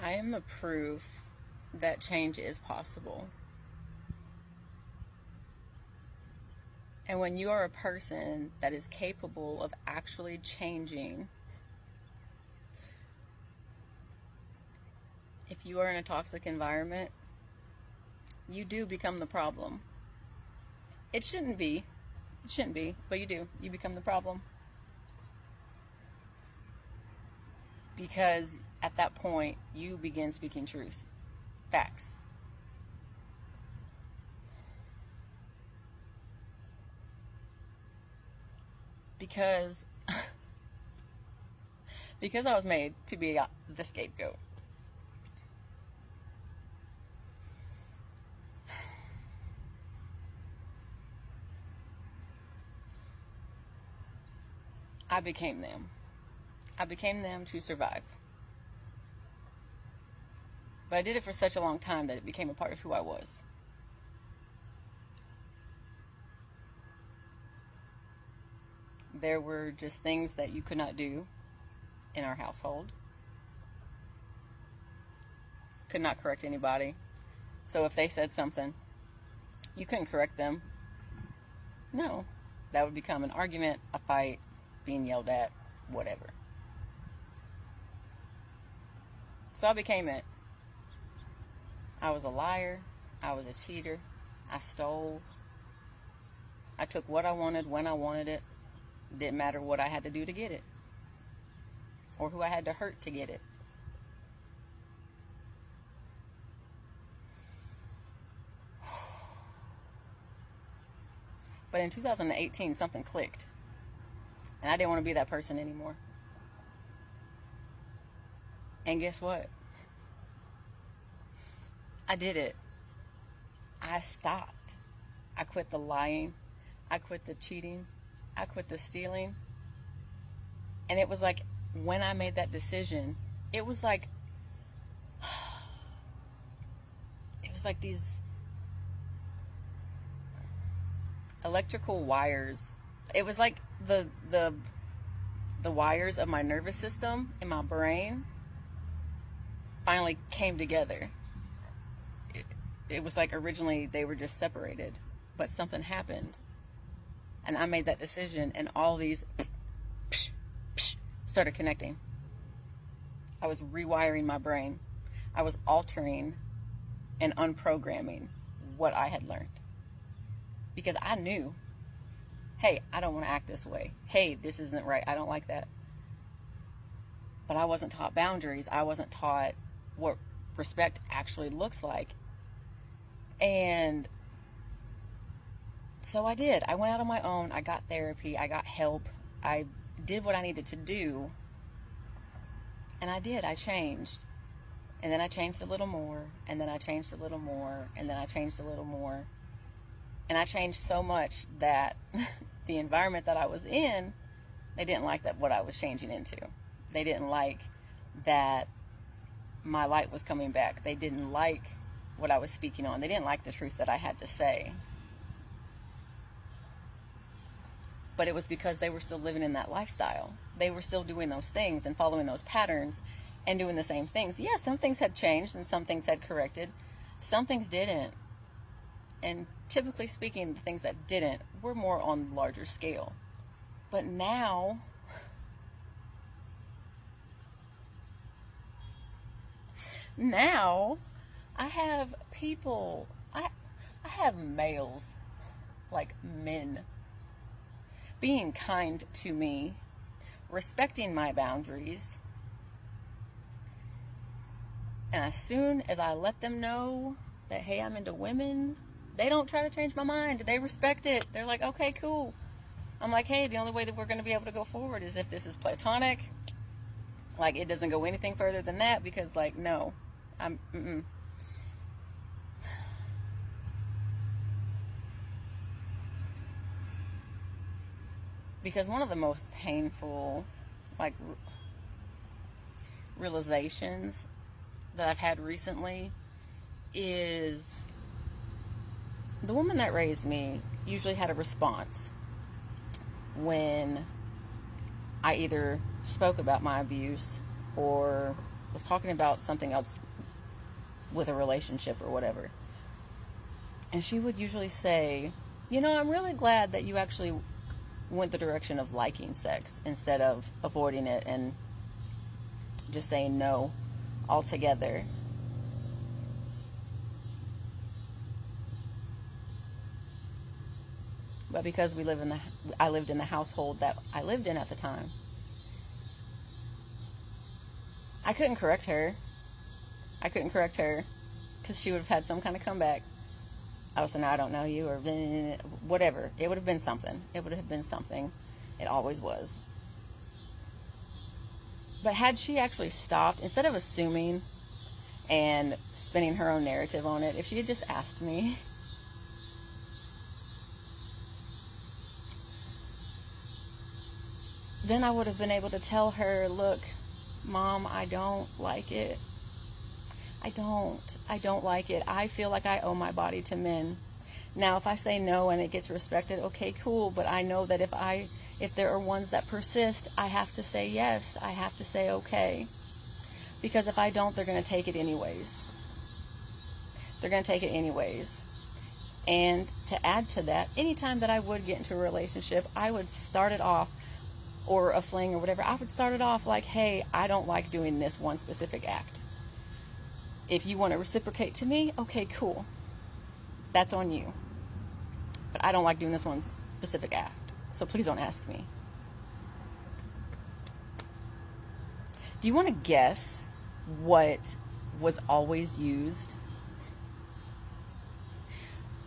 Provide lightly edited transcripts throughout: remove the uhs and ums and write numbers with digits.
I am the proof that change is possible. And when you are a person that is capable of actually changing, if you are in a toxic environment, you do become the problem. It shouldn't be. It shouldn't be, but you do. You become the problem. Because at that point, you begin speaking truth, facts. Because because I was made to be the scapegoat. I became them. I became them to survive. But I did it for such a long time that it became a part of who I was. There were just things that you could not do in our household. Could not correct anybody. So if they said something, you couldn't correct them. No. That would become an argument, a fight, being yelled at, whatever. So I became it. I was a liar. I was a cheater. I stole. I took what I wanted when I wanted it. Didn't matter what I had to do to get it, or who I had to hurt to get it. But in 2018, something clicked, and I didn't want to be that person anymore. And guess what? I did it. I stopped. I quit the lying. I quit the cheating. I quit the stealing. And it was like, when I made that decision, it was like these electrical wires. It was like the wires of my nervous system and my brain finally came together. It was like originally they were just separated, but something happened. And I made that decision, and all these started connecting. I was rewiring my brain. I was altering and unprogramming what I had learned. Because I knew, hey, I don't want to act this way. Hey, this isn't right. I don't like that. But I wasn't taught boundaries. I wasn't taught what respect actually looks like. And so I did. I went out on my own. I got therapy. I got help. I did what I needed to do. And I did. I changed. And then I changed a little more. And then I changed a little more. And then I changed a little more. And I changed so much that the environment that I was in, they didn't like that what I was changing into. They didn't like that my light was coming back. They didn't like what I was speaking on. They didn't like the truth that I had to say. But it was because they were still living in that lifestyle. They were still doing those things and following those patterns and doing the same things. Yeah, some things had changed and some things had corrected. Some things didn't. And typically speaking, the things that didn't were more on a larger scale. But now, I have people, I have males, like men, being kind to me, respecting my boundaries. And as soon as I let them know that, hey, I'm into women, they don't try to change my mind. They respect it. They're like, okay, cool. I'm like, hey, the only way that we're going to be able to go forward is if this is platonic. Like, it doesn't go anything further than that, because, like, no. Because one of the most painful, like, realizations that I've had recently is the woman that raised me usually had a response when I either spoke about my abuse or was talking about something else with a relationship or whatever. And she would usually say, you know, I'm really glad that you actually went the direction of liking sex instead of avoiding it and just saying no altogether. But because I lived in the household that I lived in at the time, I couldn't correct her. Because she would have had some kind of comeback. Oh, so now I don't know you, or whatever. It would have been something. It always was. But had she actually stopped, instead of assuming and spinning her own narrative on it, if she had just asked me, then I would have been able to tell her, look, Mom, I don't like it. I don't like it. I feel like I owe my body to men. Now, if I say no and it gets respected, okay, cool. But I know that if there are ones that persist, I have to say yes. I have to say okay. Because if I don't, they're going to take it anyways. And to add to that, anytime that I would get into a relationship, I would start it off, or a fling or whatever, I would start it off like, hey, I don't like doing this one specific act. If you want to reciprocate to me, okay, cool. That's on you. But I don't like doing this one specific act. So please don't ask me. Do you want to guess what was always used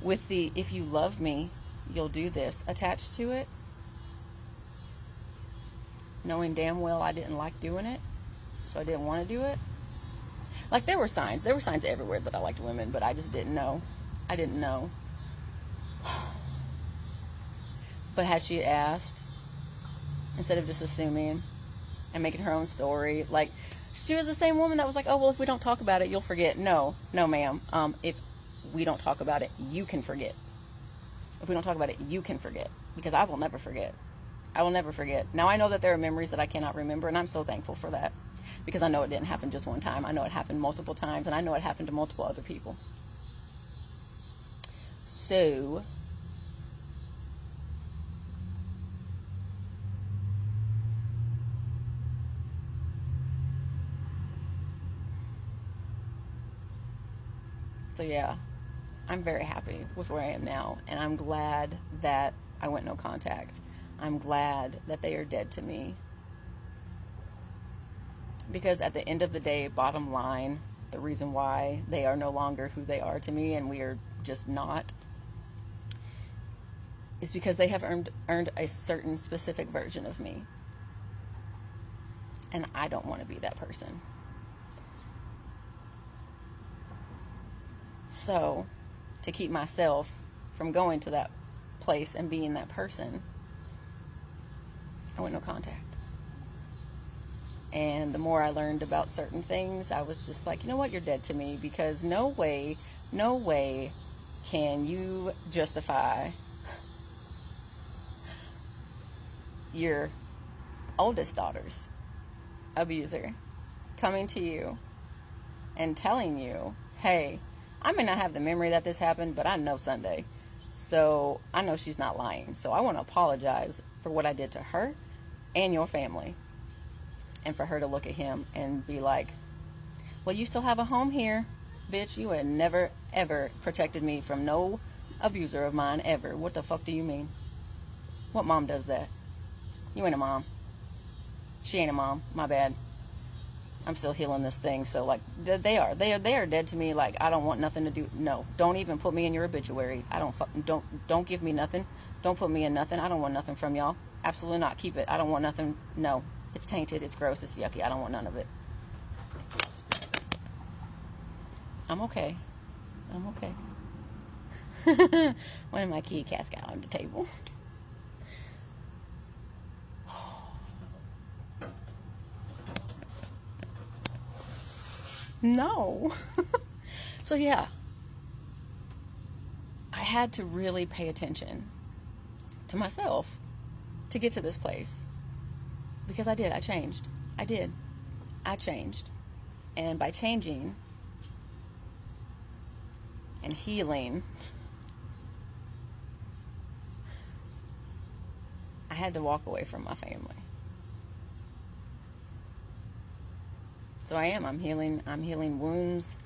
with the if you love me, you'll do this attached to it? Knowing damn well I didn't like doing it, so I didn't want to do it. Like, there were signs everywhere that I liked women, but I just didn't know. But had she asked, instead of just assuming and making her own story, like, she was the same woman that was like, oh, well, if we don't talk about it, you'll forget. No, ma'am. If we don't talk about it, you can forget. If we don't talk about it, you can forget. Because I will never forget. Now, I know that there are memories that I cannot remember, and I'm so thankful for that. Because I know it didn't happen just one time. I know it happened multiple times, and I know it happened to multiple other people. So, yeah, I'm very happy with where I am now, and I'm glad that I went no contact. I'm glad that they are dead to me. Because at the end of the day, bottom line, the reason why they are no longer who they are to me, and we are just not, is because they have earned a certain specific version of me. And I don't want to be that person. So, to keep myself from going to that place and being that person, I went no contact. And the more I learned about certain things, I was just like, you know what, you're dead to me, because no way can you justify your oldest daughter's abuser coming to you and telling you, hey, I may not have the memory that this happened, but I know Sunday. So I know she's not lying. So I want to apologize for what I did to her and your family. And for her to look at him and be like, well, you still have a home here, bitch. You had never, ever protected me from no abuser of mine, ever. What the fuck do you mean? What mom does that? You ain't a mom. She ain't a mom. My bad. I'm still healing this thing. So, like, they are dead to me. Like, I don't want nothing to do. No, don't even put me in your obituary. Don't give me nothing. Don't put me in nothing. I don't want nothing from y'all. Absolutely not. Keep it. I don't want nothing. No. It's tainted, it's gross, it's yucky. I don't want none of it. I'm okay. One of my kitty cats got on the table. No. So yeah, I had to really pay attention to myself to get to this place. Because I did. I changed. I changed. And by changing and healing, I had to walk away from my family. So I'm healing wounds.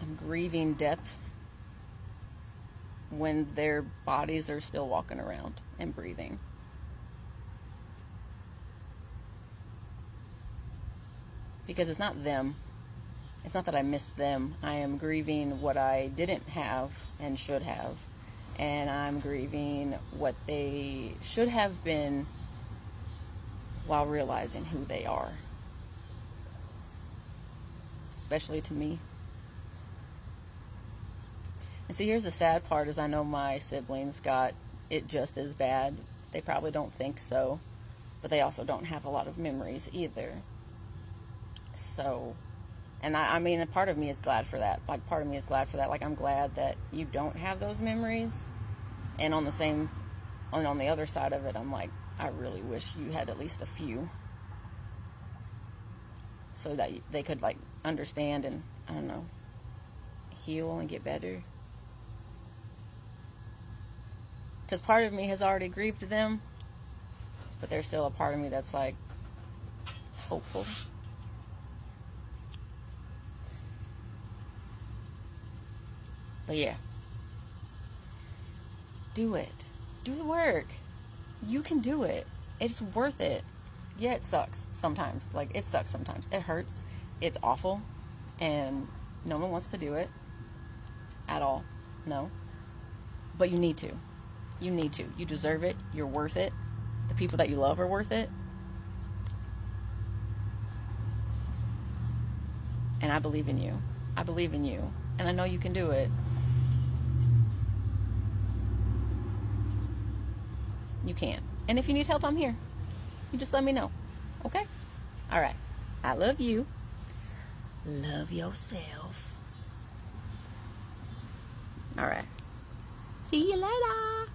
I'm grieving deaths when their bodies are still walking around and breathing. Because it's not them. It's not that I miss them. I am grieving what I didn't have and should have. And I'm grieving what they should have been while realizing who they are. Especially to me. And see, here's the sad part is I know my siblings got it just as bad. They probably don't think so. But they also don't have a lot of memories either. So, and I mean, a part of me is glad for that. Like, part of me is glad for that. Like, I'm glad that you don't have those memories. And on the other side of it, I'm like, I really wish you had at least a few. So that they could, like, understand and, I don't know, heal and get better. Because part of me has already grieved them. But there's still a part of me that's, like, hopeful. But yeah, do it. Do the work. You can do it. It's worth it. Yeah, it sucks sometimes. Like, it sucks sometimes. It hurts. It's awful. And no one wants to do it at all. No. But you need to. You need to. You deserve it. You're worth it. The people that you love are worth it. And I believe in you. I believe in you. And I know you can do it. You can. And if you need help, I'm here. You just let me know. Okay? All right. I love you. Love yourself. All right. See you later.